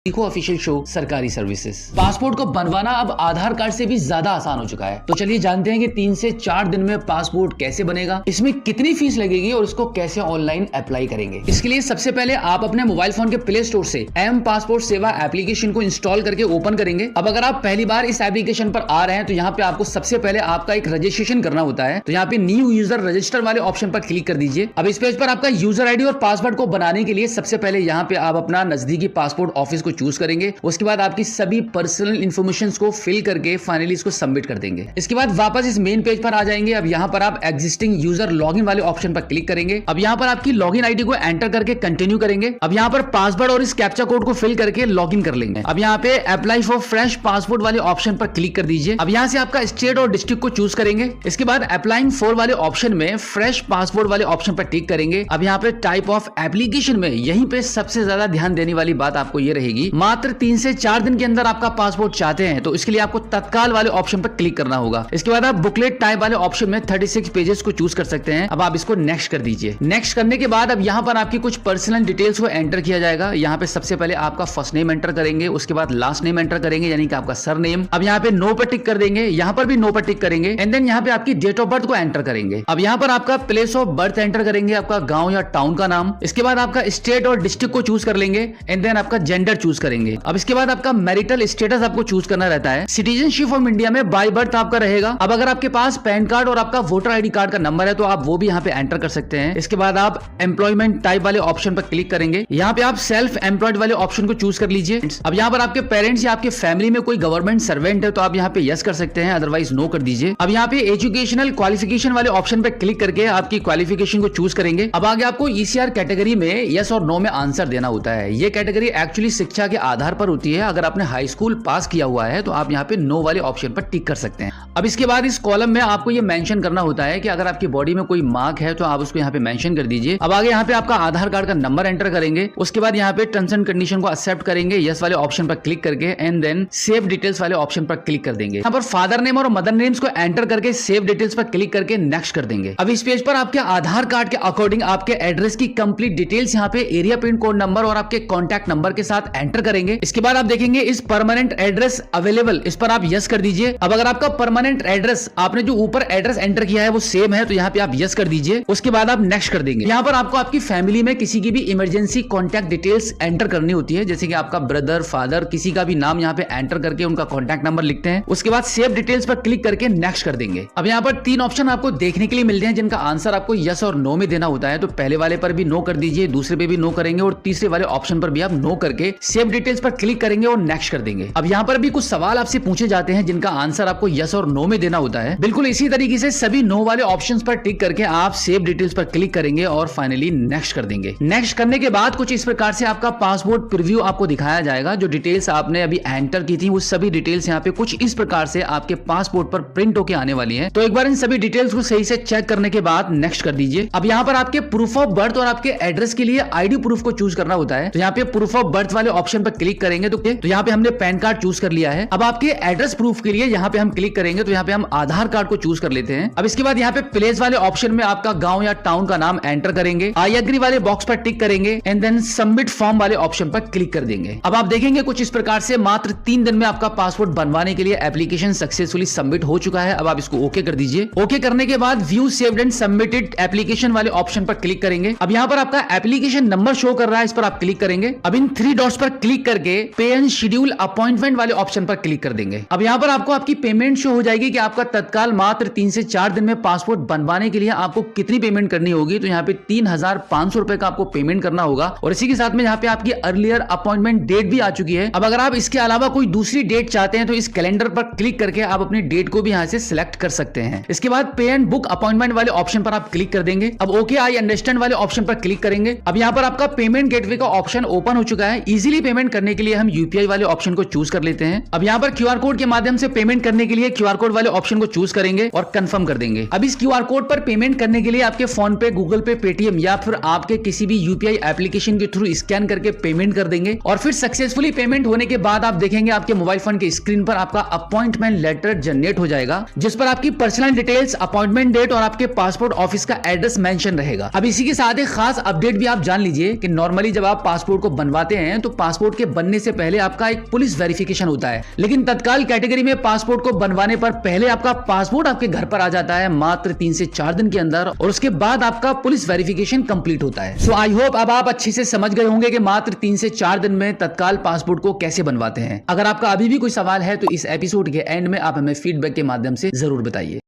देखो official show सरकारी services. Passport को बनवाना अब आधार कार्ड से भी ज्यादा आसान हो चुका है। तो चलिए जानते हैं कि 3 से 4 दिन में पासपोर्ट कैसे बनेगा, इसमें कितनी फीस लगेगी और इसको कैसे ऑनलाइन अप्लाई करेंगे। इसके लिए सबसे पहले आप अपने मोबाइल फोन के प्ले स्टोर से एम पासपोर्ट सेवा एप्लीकेशन को इंस्टॉल करके ओपन करेंगे। अब अगर आप पहली बार इस एप्लीकेशन पर आ रहे हैं तो यहाँ पे आपको सबसे पहले आपका एक रजिस्ट्रेशन करना होता है। तो यहाँ पे न्यू यूजर रजिस्टर वाले ऑप्शन पर क्लिक कर दीजिए। अब इस पेज पर आपका यूजर आईडी और पासवर्ड को बनाने के लिए सबसे पहले यहाँ पे आप अपना नजदीकी पासपोर्ट ऑफिस को चूज करेंगे। उसके बाद आपकी सभी पर्सनल इंफॉर्मेशन को फिल करके फाइनली इसको सबमिट कर देंगे। इसके बाद वापस इस मेन पेज पर आ जाएंगे। अब यहाँ पर आप एग्जिस्टिंग यूजर लॉगिन वाले ऑप्शन पर क्लिक करेंगे। अब यहाँ पर आपकी लॉगिन आईडी को एंटर करके कंटिन्यू करेंगे। अब यहाँ पर पासवर्ड और इस कैप्चा कोड को फिल करके लॉगिन कर लेंगे। अब यहाँ पे अप्लाई फॉर फ्रेश पासपोर्ट वाले ऑप्शन पर क्लिक कर दीजिए। अब यहाँ से आपका स्टेट और डिस्ट्रिक्ट को चूज करेंगे। इसके बाद अप्लाइंग फॉर वाले ऑप्शन में फ्रेश पासपोर्ट वाले ऑप्शन पर टिक करेंगे। अब यहाँ पे टाइप ऑफ एप्लीकेशन में यहीं पे सबसे ज्यादा ध्यान देने वाली बात आपको ये रहेगी, मात्र 3 से 4 दिन के अंदर आपका पासपोर्ट चाहते हैं तो इसके लिए आपको तत्काल वाले ऑप्शन पर क्लिक करना होगा। इसके बाद आप बुकलेट टाइप वाले ऑप्शन में 36 पेजेस को चूज कर सकते हैं। अब आप इसको नेक्स्ट कर दीजिए। नेक्स्ट करने के बाद अब यहाँ पर आपकी कुछ पर्सनल डिटेल्स को एंटर किया जाएगा। यहाँ पे सबसे पहले आपका फर्स्ट नेम एंटर करेंगे, उसके बाद लास्ट नेम एंटर करेंगे यानी कि आपका सर नेम। अब यहाँ पे नो पर टिक कर देंगे, यहाँ पर भी नो पर टिक करेंगे एंड देन यहाँ पे आपकी डेट ऑफ बर्थ को एंटर करेंगे। अब यहाँ पर आपका प्लेस ऑफ बर्थ एंटर करेंगे, आपका गांव या टाउन का नाम। इसके बाद आपका स्टेट और डिस्ट्रिक्ट को चूज कर लेंगे एंड देन आपका जेंडर चूज करेंगे। अब इसके बाद आपका मैरिटल स्टेटस आपको चूज करना रहता है। सिटीजनशिप ऑफ इंडिया में बाय बर्थ आपका रहेगा। अब अगर आपके पास पैन कार्ड और आपका वोटर आईडी कार्ड का नंबर है तो आप वो भी यहाँ पे एंटर कर सकते हैं। इसके बाद आप एम्प्लॉयमेंट टाइप वाले ऑप्शन पर क्लिक करेंगे। यहाँ पे आप सेल्फ एम्प्लॉयड वाले ऑप्शन को चूज कर लीजिए। अब यहाँ पर आपके पेरेंट्स या आपके फैमिली में कोई गवर्नमेंट सर्वेंट है तो आप यहाँ पे यस कर सकते हैं, अदरवाइज नो कर दीजिए। अब यहाँ पे एजुकेशनल क्वालिफिकेशन वाले ऑप्शन पे क्लिक करके आपकी क्वालिफिकेशन को चूज करेंगे। अब आगे आपको ईसीआर कैटेगरी में यस और नो में आंसर देना होता है। ये कैटेगरी एक्चुअली शिक्षा के आधार पर होती है। अगर आपने हाई स्कूल पास किया हुआ है तो आप यहाँ पे नो वाले ऑप्शन पर टिक कर सकते हैं। अब इसके बाद इस कॉलम में आपको ये मेंशन करना होता है कि अगर आपकी बॉडी में कोई मार्क है तो आप उसको यहाँ पे मेंशन कर दीजिए। अब आगे यहाँ पे आपका आधार कार्ड का नंबर एंटर करेंगे। उसके बाद यहाँ पे टर्म्स एंड कंडीशन को एक्सेप्ट करेंगे यस वाले ऑप्शन पर क्लिक करके एंड देन सेव डिटेल्स वाले ऑप्शन पर क्लिक कर देंगे। यहाँ पर फादर नेम और मदर नेम्स को एंटर करके सेव डिटेल्स पर क्लिक करके नेक्स्ट कर देंगे। अब इस पेज पर आपके आधार कार्ड के अकॉर्डिंग आपके एड्रेस की कंप्लीट डिटेल्स यहाँ पे एरिया पिन कोड नंबर और आपके कॉन्टैक्ट नंबर के साथ एंटर करेंगे। इसके बाद आप देखेंगे इस परमानेंट एड्रेस अवेलेबल, इस पर आप यस कर दीजिए। अब अगर आपका परमानेंट एड्रेस आपने जो ऊपर एड्रेस एंटर किया है वो सेम है तो यहाँ पे आप यस कर दीजिए। उसके बाद आप नेक्स्ट कर देंगे। यहाँ पर आपको आपकी फैमिली में किसी की भी इमरजेंसी कॉन्टैक्ट डिटेल्स एंटर करनी होती है, जैसे कि आपका ब्रदर, फादर, किसी का भी नाम यहाँ पे एंटर करके उनका कॉन्टैक्ट नंबर लिखते हैं। उसके बाद सेव डिटेल्स पर क्लिक करके नेक्स्ट कर देंगे। अब यहाँ पर 3 ऑप्शन आपको देखने के लिए मिलते हैं जिनका आंसर आपको यस और नो में देना होता है। तो पहले वाले पर भी नो कर दीजिए, दूसरे पे भी नो करेंगे और तीसरे वाले ऑप्शन पर भी आप नो करके सेव डिटेल्स पर क्लिक करेंगे और नेक्स्ट कर देंगे। अब यहाँ पर भी कुछ सवाल आपसे पूछे जाते हैं जिनका आंसर आपको यस और नो में देना होता है। बिल्कुल इसी तरीके से सभी नो वाले ऑप्शंस पर टिक करके आप सेव डिटेल्स पर क्लिक करेंगे और फाइनली नेक्स्ट कर देंगे। नेक्स्ट करने के बाद कुछ इस प्रकार से आपका पासपोर्ट प्रीव्यू आपको दिखाया जाएगा। जो डिटेल्स आपने अभी एंटर की थी वो सभी डिटेल्स यहाँ पे कुछ इस प्रकार से आपके पासपोर्ट पर प्रिंट होकर आने वाली है। तो एक बार इन सभी डिटेल्स को सही से चेक करने के बाद नेक्स्ट कर दीजिए। अब यहाँ पर आपके प्रूफ ऑफ बर्थ और आपके एड्रेस के लिए आईडी प्रूफ को चूज करना होता है। तो यहाँ पे प्रूफ ऑफ बर्थ वाले ऑप्शन पर क्लिक करेंगे तो यहाँ पे हमने पैन कार्ड चूज कर लिया है। अब आपके एड्रेस प्रूफ के लिए यहाँ पे हम क्लिक करेंगे तो यहाँ पे हम आधार कार्ड को चूज कर लेते हैं। अब इसके बाद यहाँ पे प्लेस वाले ऑप्शन में आपका गांव या टाउन का नाम एंटर करेंगे, आई एग्री वाले बॉक्स पर टिक करेंगे एंड देन सबमिट फॉर्म वाले ऑप्शन पर क्लिक कर देंगे। अब आप देखेंगे कुछ इस प्रकार से मात्र 3 दिन में आपका पासपोर्ट बनवाने के लिए एप्लीकेशन सक्सेसफुली सबमिट हो चुका है। अब आप इसको ओके कर दीजिए। ओके करने के बाद view saved and submitted application वाले ऑप्शन पर क्लिक करेंगे। अब यहाँ पर आपका एप्लीकेशन नंबर शो कर रहा है, इस पर आप क्लिक करेंगे। अब इन 3 डॉट्स पर क्लिक करके पे एंड शेड्यूल अपॉइंटमेंट वाले ऑप्शन पर क्लिक कर देंगे। अब यहाँ पर आपको आपकी पेमेंट शो हो जाएगी कि आपका तत्काल मात्र 3 से 4 दिन में पासपोर्ट बनवाने के लिए आपको कितनी पेमेंट करनी होगी। तो यहाँ पे 3,500 रुपए का आपको पेमेंट करना होगा और इसी के साथ में यहाँ पे आपकी अर्लियर अपॉइंटमेंट डेट भी आ चुकी है। अब अगर आप इसके अलावा कोई दूसरी डेट चाहते हैं तो इस कैलेंडर पर क्लिक करके आप अपनी डेट को भी यहाँ से सिलेक्ट कर सकते हैं। इसके बाद पे एंड बुक अपॉइंटमेंट वाले ऑप्शन पर आप क्लिक कर देंगे। अब ओके आई अंडरस्टैंड वाले ऑप्शन पर क्लिक करेंगे। अब यहाँ पर आपका पेमेंट गेटवे का ऑप्शन ओपन हो चुका है। इजीली पेमेंट करने के लिए हम यूपीआई वाले ऑप्शन को चूज कर लेते हैं। अब यहाँ पर क्यूआर कोड के माध्यम से पेमेंट करने के लिए क्यूआर कोड वाले ऑप्शन को चूज करेंगे और कंफर्म कर देंगे। अब इस क्यूआर कोड पर पेमेंट करने के लिए आपके फोन पे, गूगल पे, पेटीएम या फिर आपके किसी भी यूपीआई एप्लीकेशन के थ्रू स्कैन करके पेमेंट कर देंगे और फिर सक्सेसफुली पेमेंट होने के बाद आप देखेंगे आपके मोबाइल फोन की स्क्रीन पर आपका अपॉइंटमेंट लेटर जनरेट हो जाएगा जिस पर आपकी पर्सनल डिटेल्स, अपॉइंटमेंट डेट और आपके पासपोर्ट ऑफिस का एड्रेस मेंशन रहेगा। अब इसी के साथ एक खास अपडेट भी आप जान लीजिए कि नॉर्मली जब आप पासपोर्ट को बनवाते हैं तो पासपोर्ट के बनने से पहले आपका एक पुलिस वेरिफिकेशन होता है, लेकिन तत्काल कैटेगरी में पासपोर्ट को बनवाने पर पहले आपका पासपोर्ट आपके घर पर आ जाता है मात्र 3 से 4 दिन के अंदर, और उसके बाद आपका पुलिस वेरिफिकेशन कंप्लीट होता है। सो आई होप अब आप अच्छे से समझ गए होंगे कि मात्र 3 से 4 दिन में तत्काल पासपोर्ट को कैसे बनवाते हैं। अगर आपका अभी भी कोई सवाल है तो इस एपिसोड के एंड में आप हमें फीडबैक के माध्यम से जरूर बताइए।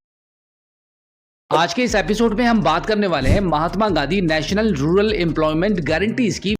आज के इस एपिसोड में हम बात करने वाले हैं Mahatma Gandhi National Rural Employment Guarantee scheme